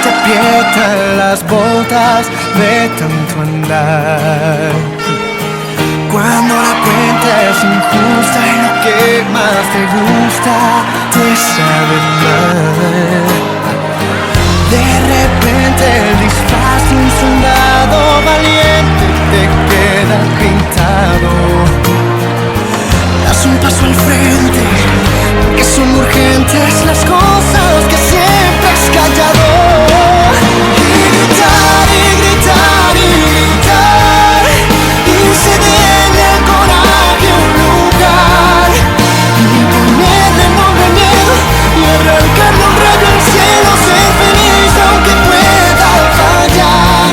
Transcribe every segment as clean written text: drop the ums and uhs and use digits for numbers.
te aprietan las botas de tanto andar. Cuando la cuenta es injusta y lo que más te gusta te sabe mal. De repente el disfraz de un soldado valiente te queda pintado. Das un paso al frente, porque son urgentes las cosas que siempre has callado. Y gritar, y gritar, y gritar, y cederle al coraje un lugar, y ponerle nombre al miedo, y arrancarle un rayo al cielo, ser feliz aunque pueda fallar.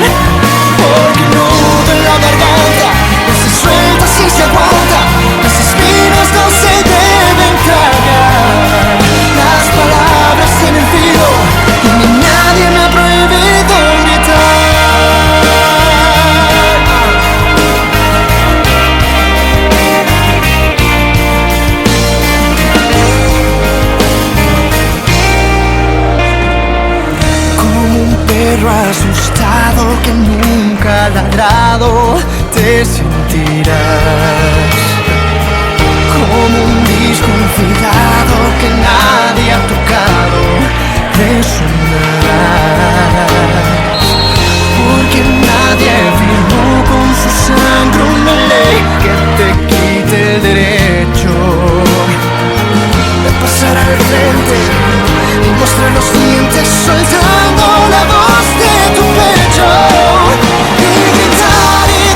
Porque el nudo en la garganta no se suelta si se aguanta, las espinas no se deben tragar. Las palabras tienen filo y ni nadie me ha prohibido gritar. Como un perro asustado que nunca ha ladrado, te sentirás. Como un disco olvidado que nadie ha tocado, resonarás. Porque nadie firmó con su sangre una ley que te quite el derecho de pasar al frente y mostrar los dientes soltando la voz de tu pecho. Y gritar, y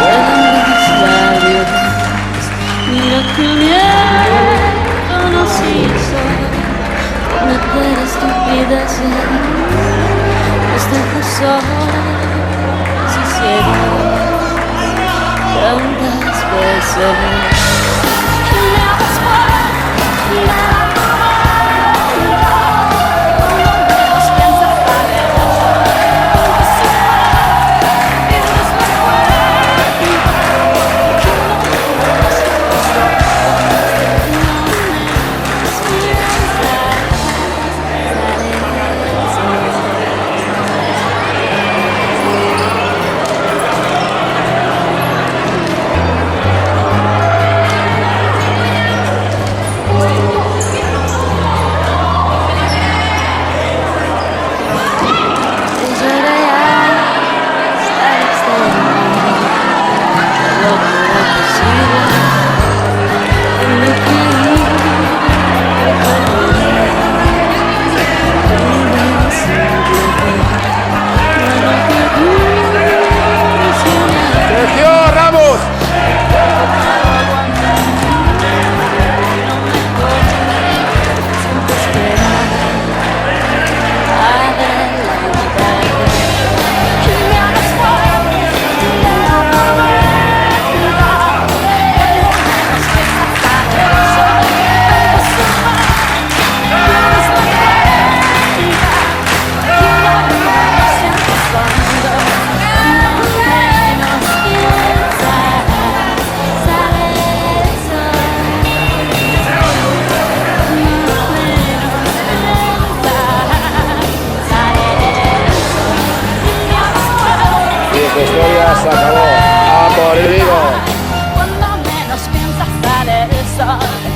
vuelan mis labios. Mira que el miedo nos hizo cometer estupideces, nos dejó solos y ciegos tantas veces. Tu historia se acabó. A por el vivo. Cuando menos piensas sale el sol.